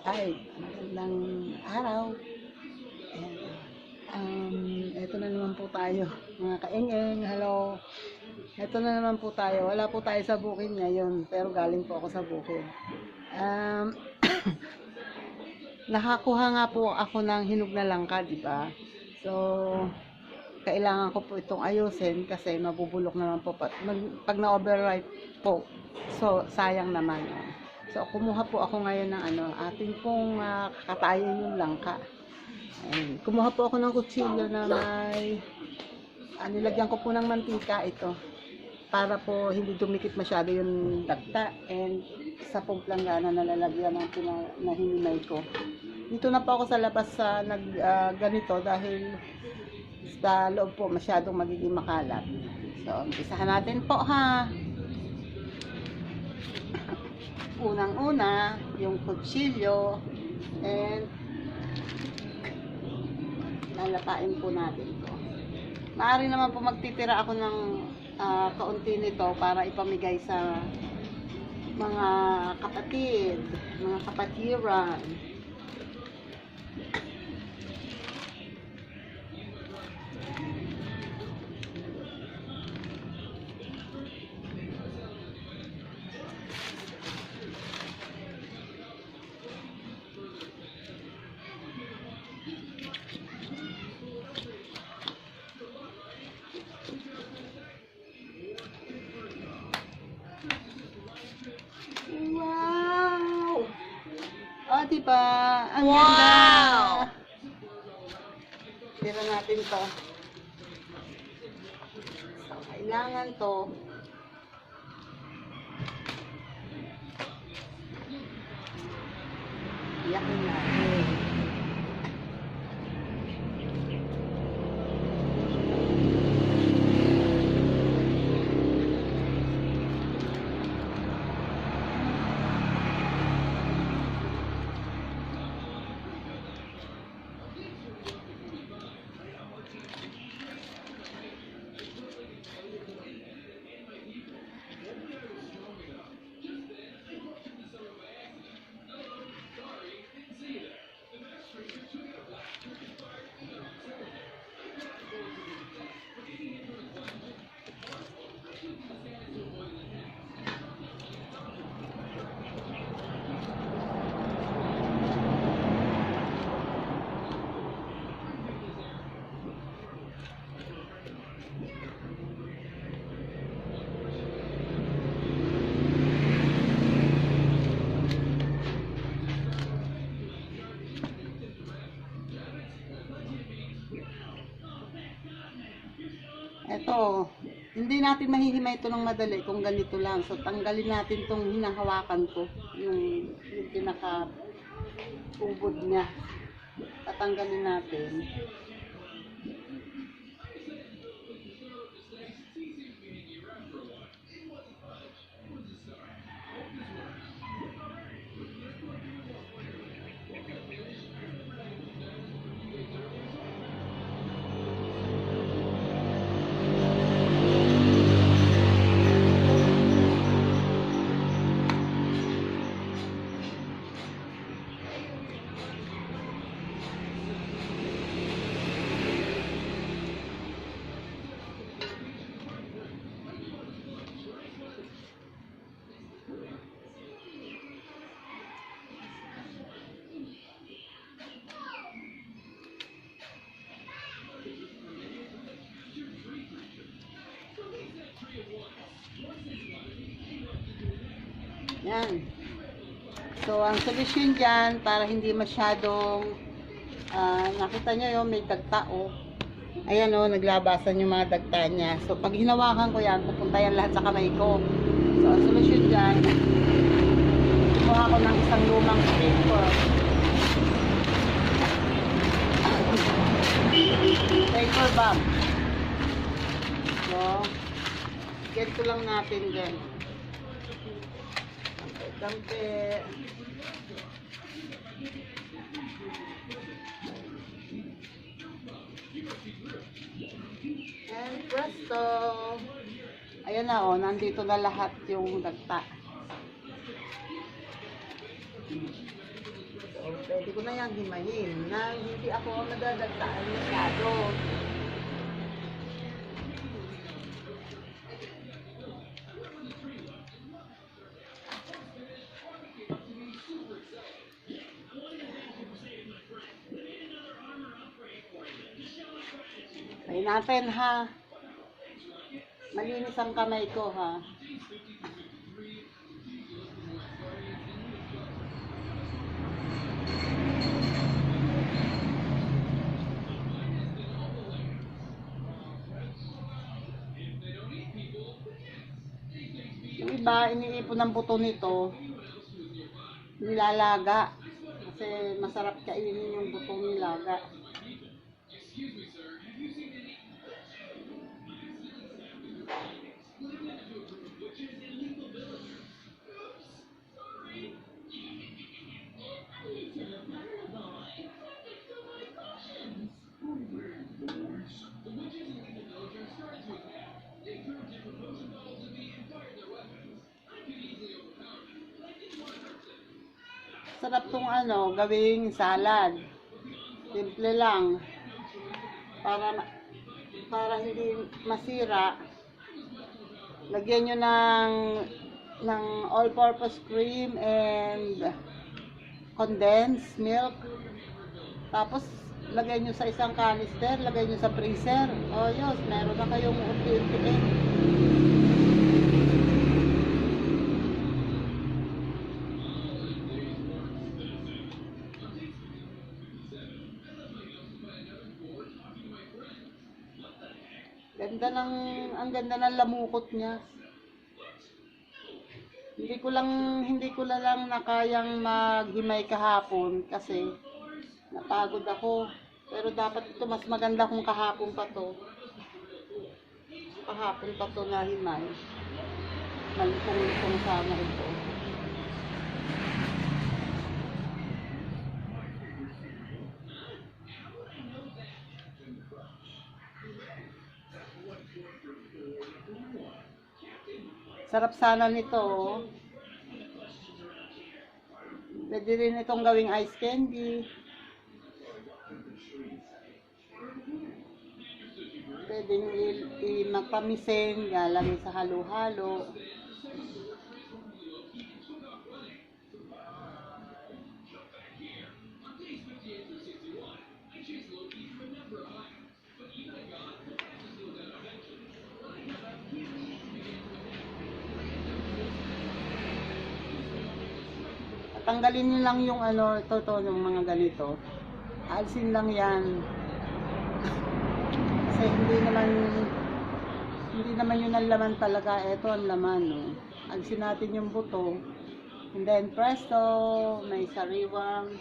Ay, magandang araw. Ayan. Eto na naman po tayo, mga kaengeng. Hello. Eto na naman po tayo. Wala po tayo sa bukid ngayon, pero galing po ako sa bukid. Um, Nakakuha nga po ako ng hinog na langka, di ba? So, kailangan ko po itong ayusin kasi mabubulok naman po pag na-overripe po. So, sayang naman. So, kumuha po ako ngayon ng ating pong katayin yung langka. Ayan. Kumuha po ako ng kutsilyo na may nilagyan ko po ng mantika ito para po hindi dumikit masyado yung dagta, and sa pong planggana na lalagyan ng nahihinay ko. Dito na po ako sa labas sa ganito dahil sa loob po masyadong magiging makalat. So, umpisahan natin po ha. Unang-una, yung kutsilyo, and lalapain po natin to. Maaari naman po magtitira ako ng kaunti nito para ipamigay sa mga kapatid, mga kapatiran. Wow! Oh, diba? Ang ganda! Tira natin to. So, kailangan to. Iyakin natin. Eto, hindi natin mahihimay ito ng madali kung ganito lang. So, tanggalin natin itong hinahawakan ko, yung pinaka-ubod niya. Tatanggalin natin. Yan. So, ang solusyon dyan, para hindi masyadong, nakita nyo yun, may dagta o. Ayan o, naglabasan yung mga dagta niya. So, pag hinawakan ko yan, pupunta yan lahat sa kamay ko. So, ang solusyon dyan, kumuha ko ng isang lumang paper. Paper bag. So, get ko lang natin dyan. Dampe. And presto. Ayan na nandito na lahat yung dagta. So, So, pwede ko na yan himayin na hindi ako nadadagtaan masyado. Try natin ha. Malinis ang kamay ko ha. Yung iba, iniipon ng buto nito, nilalaga. Kasi masarap kainin yung buto nilaga. Sarap tong gawing salad. Simple lang. Para hindi masira. Lagyan nyo ng all-purpose cream and condensed milk. Tapos lagay nyo sa isang canister, lagay nyo sa freezer. O yun, meron na kayong unti-unti. Ang ganda ng lamukot niya. Hindi ko lang nakayang maghimay kahapon kasi napagod ako. Pero dapat ito mas maganda kung kahapon pa to. Kahapon pa to na himay. Malipong-lipong sana ito. Sarap sana nito. Pwede rin itong gawing ice candy. Pwede nyo magpamisin, lalagay sa halo-halo. Tanggalin nyo lang yung yung mga ganito. Alisin lang yan. Kasi hindi naman yun ang laman talaga. Ito ang laman, no. Alisin natin yung buto. And then presto, may sariwang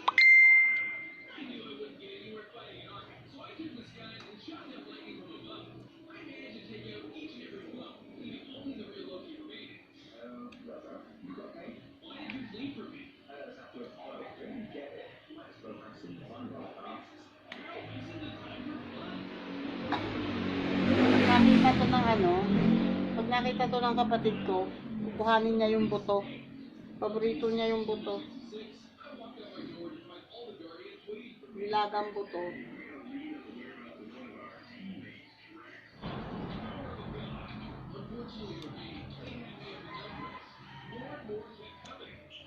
pag nakita to ng kapatid ko, kukuhanin niya yung buto. Paborito niya yung buto. Nilagang buto.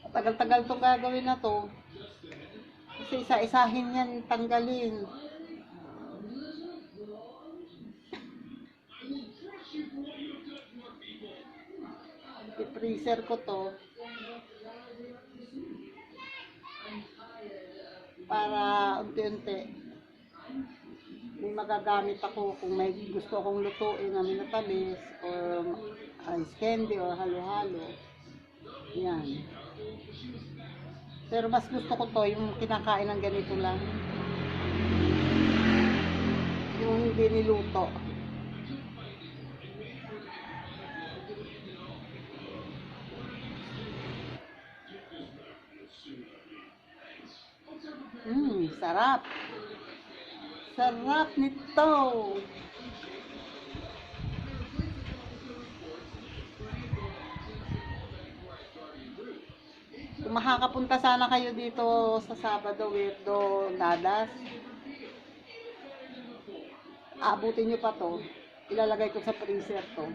Tagal-tagal tong gagawin na to. Kasi isa-isahin yan, tanggalin. I-freezer ko to para unti-unti may magagamit ako kung may gusto akong lutuin na minatamis or ice candy or halo-halo. Yan. Pero mas gusto ko to yung kinakain ng ganito lang, yung hindi niluto. Sarap. Sarap nito. Kung makakapunta sana kayo dito sa Sabado, Weirdo, Nadas, aabutin nyo pa to. Ilalagay ko sa freezer to.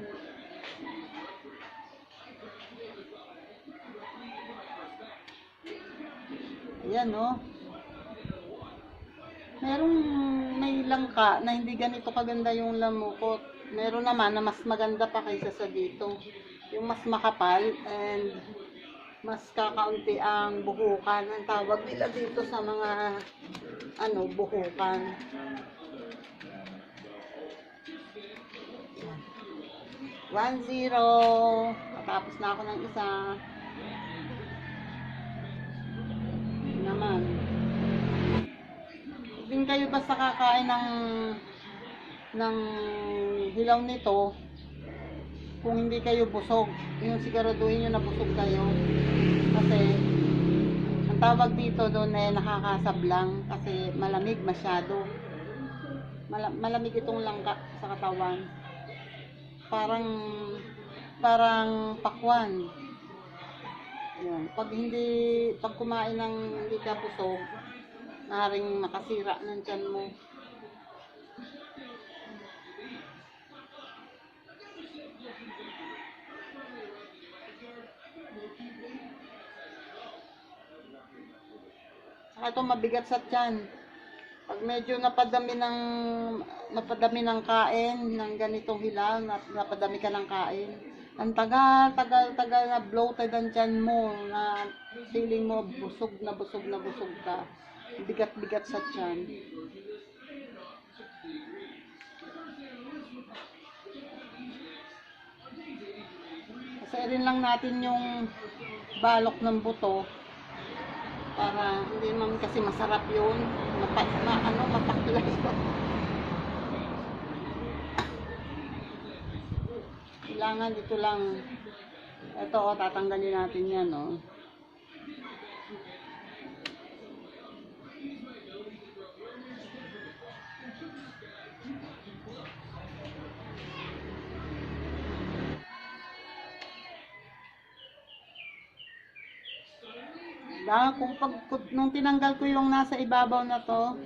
Ayan, no? Merong may langka na hindi ganito kaganda yung lamukot. Meron naman na mas maganda pa kaysa sa dito. Yung mas makapal and mas kakaunti ang buhukan. Ang tawag nila dito sa mga buhukan. 1-0. Tapos na ako ng isa. Naman. Hindi kayo basta kakain ng hilaw nito kung hindi kayo busog. Yung siguraduhin nyo na busog kayo. Kasi ang tawag dito doon ay nakakasablang kasi malamig masyado. Malamig itong langka sa katawan. Parang pakwan. Yan. Pag kumain ng hindi ka busog, maaaring makasira ng tiyan mo. Saka ito mabigat sa tiyan. Pag medyo napadami ng kain, ng ganitong hilaw, napadami ka ng kain, ang tagal na bloated ang tiyan mo, na feeling mo busog ka. Bigat sa tiyan. Kasi rin lang natin yung balok ng buto para hindi naman kasi masarap yun. Mapaklay ko. Kailangan dito lang. Ito, tatanggalin natin yan, no. Nung tinanggal ko yung nasa ibabaw na to,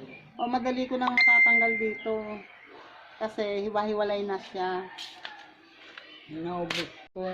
madali ko nang matatanggal dito. Kasi hiwa-hiwalay na siya. Naubos ko.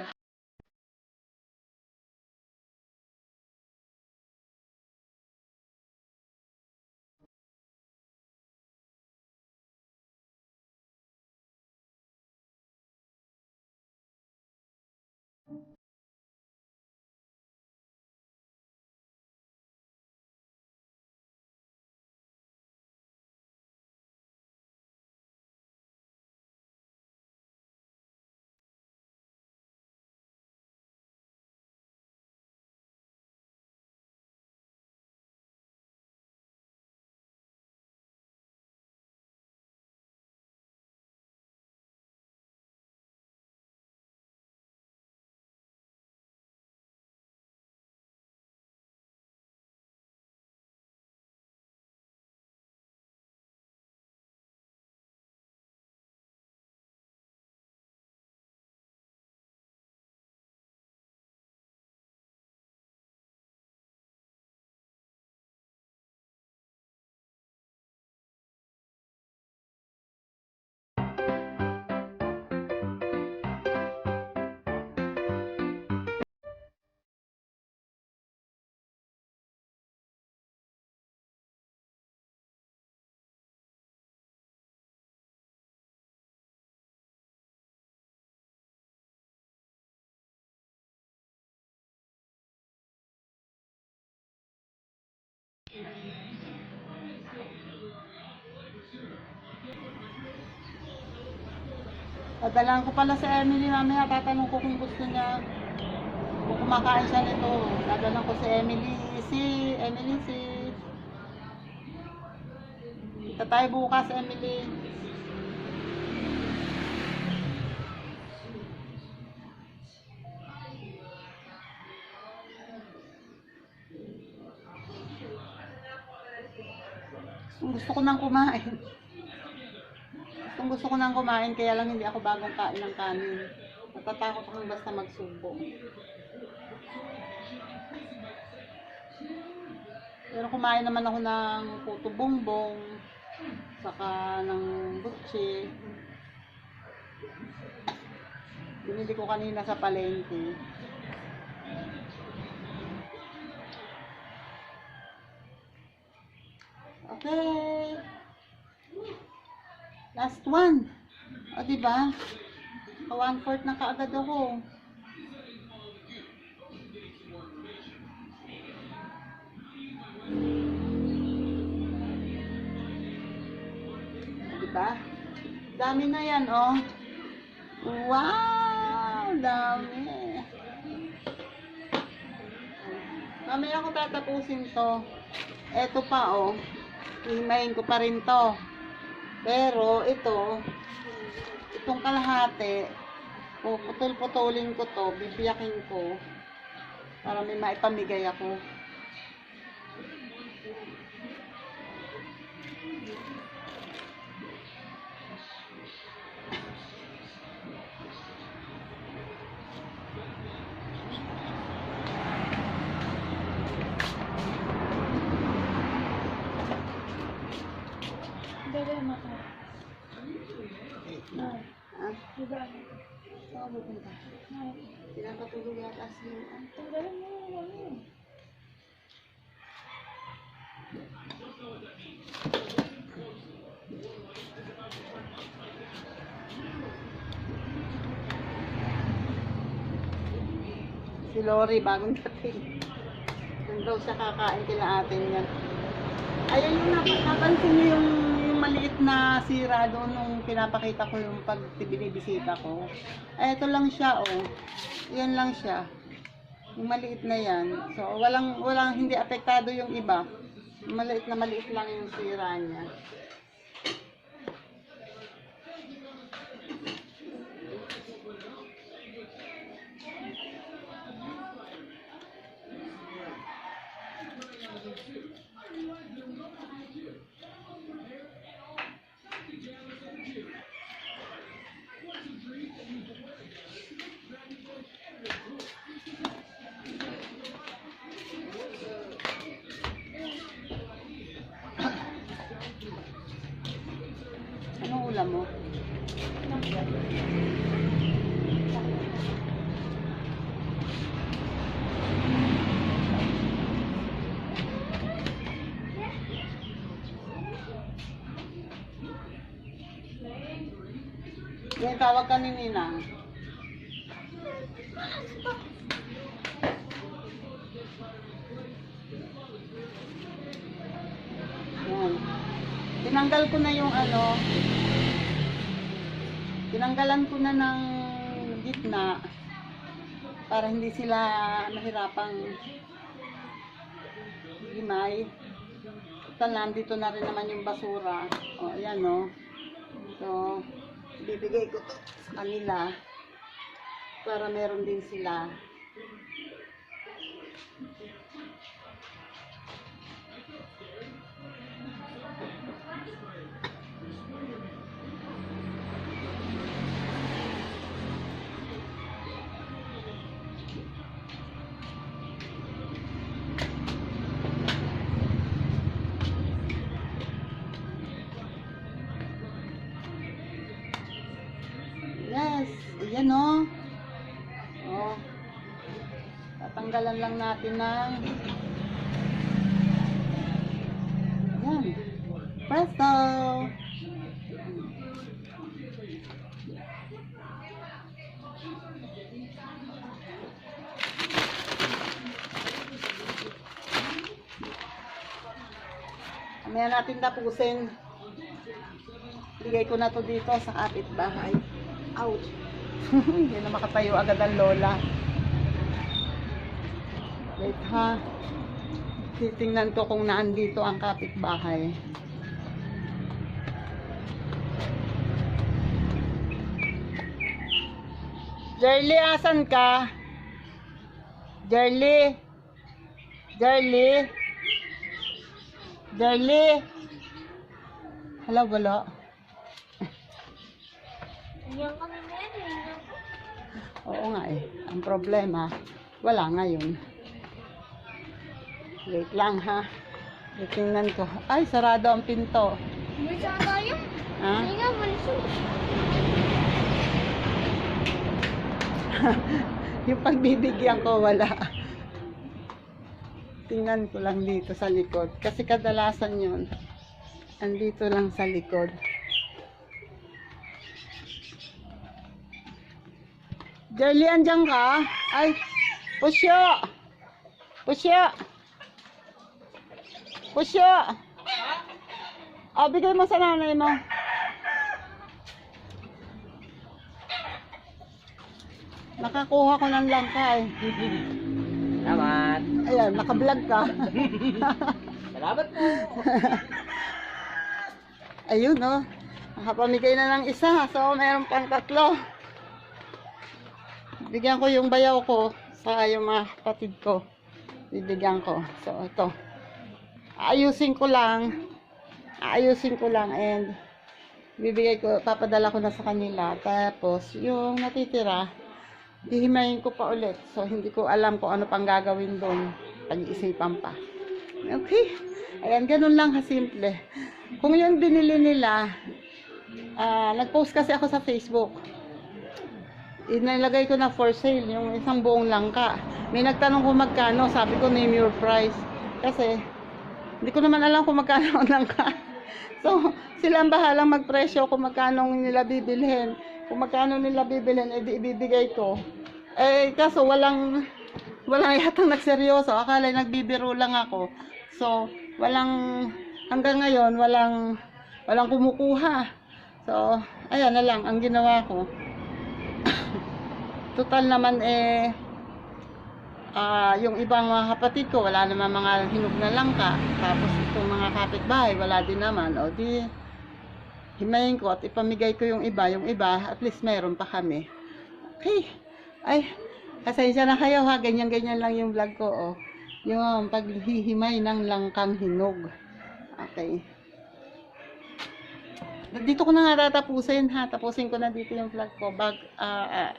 Dadalan ko pala si Emily mamaya, tatanong ko kung gusto niya, kung kumakain siya nito. Dadalan ko si Emily. Kita tayo bukas, Emily. Gusto ko nang kumain. Gusto ko nang kumain, kaya lang hindi ako bagong kain ng kanin. Natatakot akong basta magsubo. Pero kumain naman ako ng puto bongbong, saka ng butchi. Binili ko kanina sa palengke. Okay. Last one. O, diba? 1/4 na kaagad ako. Diba? Dami na yan, oh. Wow! Dami. Mamaya ako tatapusin to. Eto pa, oh. Himayin ko pa rin to. Pero, itong kalahati, putol-putulin ko to, bibiyakin ko, para may maipamigay ako. Saan mo punta? Pinapatulog yata siya. Tanggalin mo naman. Si Lori, bagong dating. Nandun siya kakain kila atin yan. Ayun yung napansin niyo yung maliit na sira doon nung pinapakita ko yung pag binibisita ko. Ay, ito lang siya, oh. Yan lang siya. Yung maliit na yan. So, walang hindi apektado yung iba. Maliit lang yung sira niya. Anong ulam mo? Yan, tawag ka ni Ninang. Yan. Tinanggal ko na yung tinanggalan ko na ng gitna para hindi sila mahirapang himay. Nandito na rin naman yung basura. O, ayan, o. So, bibigay ko to sa kanila para meron din sila. Yes, ayan, o. Oh. Tatanggalan lang natin ng ayan. Presto! Mamaya natin tapusin. Bigay ko na to dito sa kapitbahay. Ouch! Hindi na makatayo agad ang lola. Wait, ha? Titingnan ko kung naandito ang kapitbahay. Jerly, asan ka? Jerly? Jerly? Jerly? Hala, wala. Yan kami meron. Oo nga eh. Ang problema, wala ngayon. Wait lang ha. Tingnan ko. Ay, sarado ang pinto. May saan tayo? Ha? Hindi nga, malusog. Yung pagbibigyan ko, wala. Tingnan ko lang dito sa likod. Kasi kadalasan yun, andito lang sa likod. Jerly, andyan ka? Ay, Pusyo! Pusyo! Pusyo! Bigay mo sa nanay mo. Nakakuha ko ng langka eh. Salamat. Ayan, naka-vlog ka. Salamat po. Ayun, oh. Nakapamigay na ng isa. So, meron pang 3. Bigyan ko yung bayaw ko sa yung mga kapatid ko. Bibigyan ko. So, ito. Ayusin ko lang and bibigay ko, papadala ko na sa kanila. Tapos, yung natitira, hihimayin ko pa ulit. So, hindi ko alam kung ano pang gagawin doon. Pag-iisipan pa. Okay. Ayan, ganun lang kasimple. Kung yung binili nila, nag-post kasi ako sa Facebook. Inilagay ko na for sale yung isang buong langka. May nagtanong kung magkano, sabi ko name your price. Kasi, hindi ko naman alam kung magkano ang langka. So, sila ang bahalang magpresyo kung magkano nila bibilhin. Kung magkano nila bibilhin, edi ibibigay ko. Eh, kaso walang yatang nagseryoso. Akala nagbibiro lang ako. So, hanggang ngayon, walang kumukuha. So, ayan na lang ang ginawa ko. Total naman yung ibang mga kapatid ko, wala naman mga hinog na langka. Tapos itong mga kapitbahay, wala din naman. O di, himayin ko at ipamigay ko yung iba, at least meron pa kami. Okay. Ay, pasensya na kayo ha, ganyan-ganyan lang yung vlog ko. Oh. Yung paghihimay ng langkang hinog. Okay. Dito ko na nga tatapusin ha. Tapusin ko na dito yung vlog ko.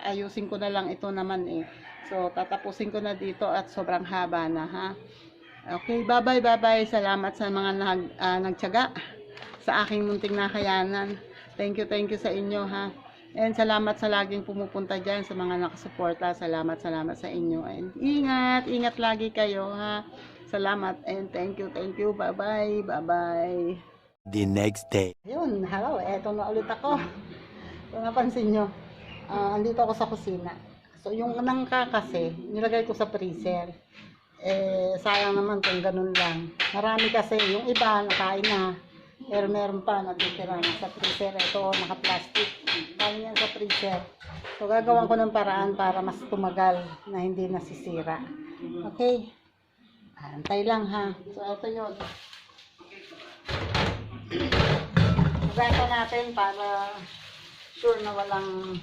Ayusin ko na lang ito naman eh. So, tatapusin ko na dito at sobrang haba na ha. Okay, bye-bye. Salamat sa mga nagtiyaga sa aking munting nakayanan. Thank you sa inyo ha. And salamat sa laging pumupunta dyan sa mga nakasuporta. Salamat sa inyo. And ingat lagi kayo ha. Salamat and thank you. Bye-bye. The next day. Yun, hello, eto na ulit ako. Kung napansin nyo, andito ako sa kusina. So, yung nangka kasi, nilagay ko sa freezer. Sayang naman kung ganun lang. Marami kasi, yung iba, nakain na. Pero meron pa, natitira na sa freezer. Ito, naka-plastic. Kaya yan sa freezer. So, gagawan ko ng paraan para mas tumagal na hindi nasisira. Okay? Antay lang ha. So, ito yun. Gata natin para sure na walang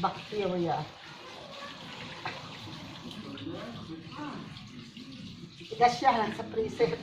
bacteria. Tigas siya sa freezer.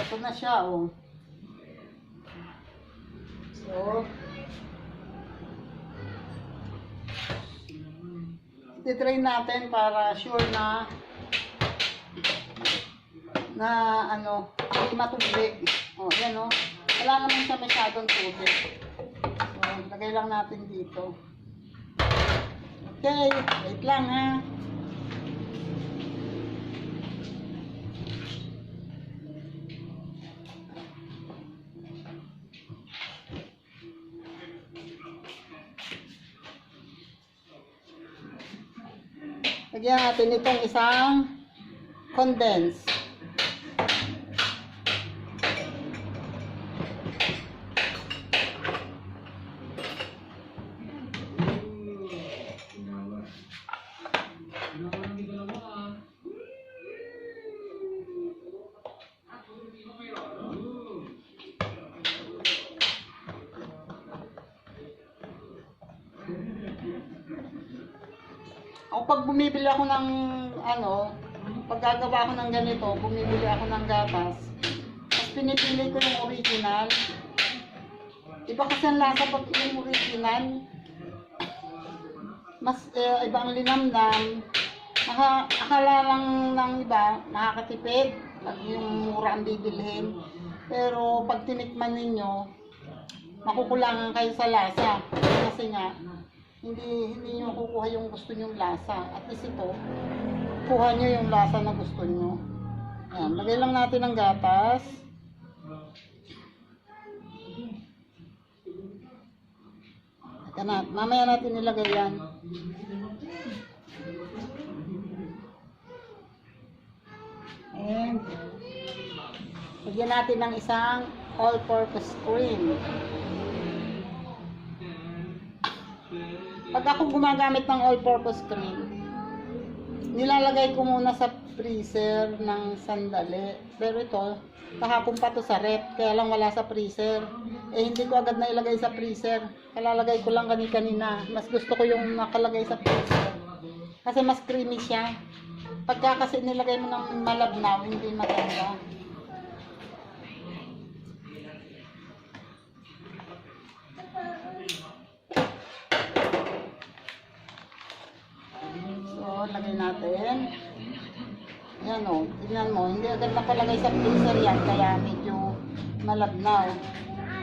Ito na siya, oh. So, iti-try natin para sure na ano, hindi matubig. O, yan o. Wala naman siya masyadong tubig. So, lagay lang natin dito. Okay, wait lang ha. Lagyan natin itong isang condense. Ako pag bumibili ako ng ano, pag gagawa ako ng ganito, bumibili ako ng gatas. Tapos pinipili ko yung original. Iba kasi ang lasa pag yung original. Mas iba ang linamnam. Akala lang ng iba, nakakatipid pag yung mura ang bibilhin. Pero pag tinikman ninyo, makukulangan kayo sa lasa. Kasi nga, hindi nyo kukuha yung gusto nyong lasa. At least ito, kuha nyo yung lasa na gusto nyo. Ayan, lagay lang natin ang gatas. Ito na, mamaya natin nilagay yan. And, lagyan natin ng isang all-purpose cream. Pag ako gumagamit ng all-purpose cream, nilalagay ko muna sa freezer ng sandali. Pero ito, kahapon pa to sa rep, kaya lang wala sa freezer. Eh hindi ko agad na ilagay sa freezer. Kalalagay ko lang kanina. Mas gusto ko yung nakalagay sa freezer. Kasi mas creamy siya. Pagka kasi nilagay mo ng malabnaw, hindi maganda. So, lagay natin. Yan o, tignan mo, hindi agad nakalagay sa freezer yan, kaya medyo malabnaw.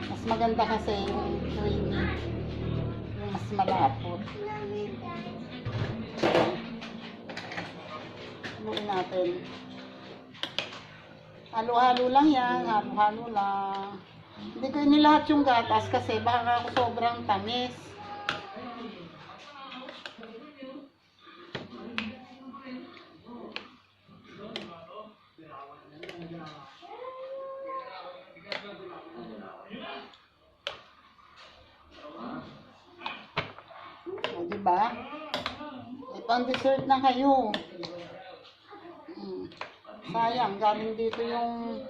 Mas maganda kasi yung creamy, yung mas malapot. Haluin natin. Halo-halo lang yan, halo-halo lang. Hindi ko inilahat yung gatas kasi baka ako sobrang tamis. O, diba? E, pang-dessert na kayo. Sayang, galing dito yung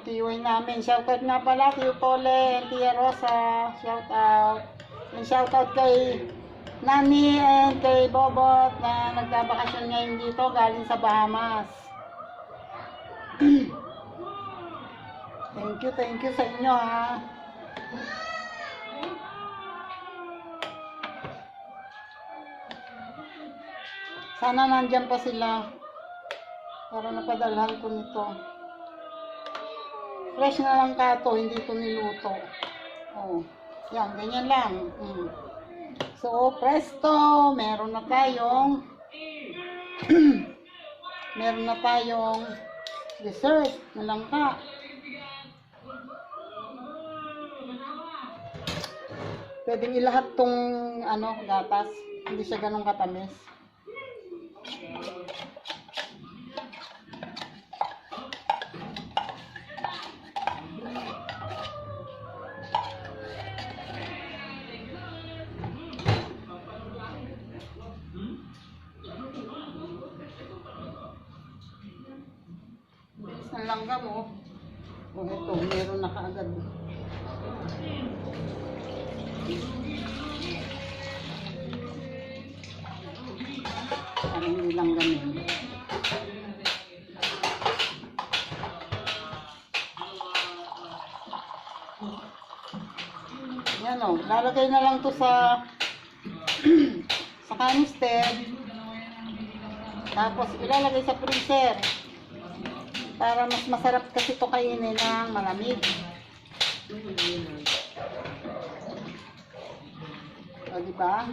tiyoy namin. Shoutout nga pala, Tiyo Pole and Tia Rosa. Shoutout. And shoutout kay Nani and kay Bobot na nagbabakasyon ngayon dito galing sa Bahamas. Thank you sa inyo ha. Sana nandyan pa sila para napadalhan ko nito. Fresh na lang kato, hindi ito niluto. Oh, yan, ganyan lang. So, presto, meron na tayong dessert na langka. Pwedeng ilahat tong ano, gatas. Hindi siya ganun katamis. Ang langga mo. O ito, meron na kaagad. Parang hindi lang ganun. Ayan o, lalagay na lang to sa sa canister. Tapos ilalagay sa freezer. Para mas masarap kasi to kainin ng malamig. O, diba?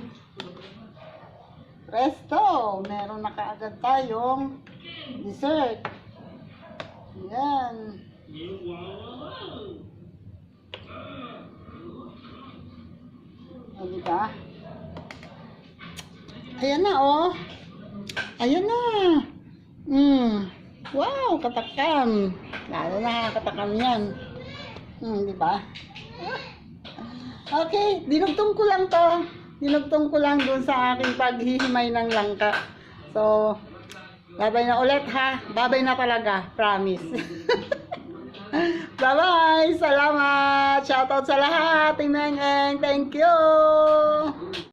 Presto! Meron na kaagad tayong dessert. Yan. O, diba? Ayan na, oh. Ayan na. Wow, katakam. Lalo na katakam yan. Diba? Okay, dinugtong ko lang to. Dinugtong ko lang dun sa aking paghihimay ng langka. So, babay na ulit ha. Babay na talaga. Promise. Bye-bye. Salamat. Shoutout sa lahat. Ting Meng Eng. Thank you.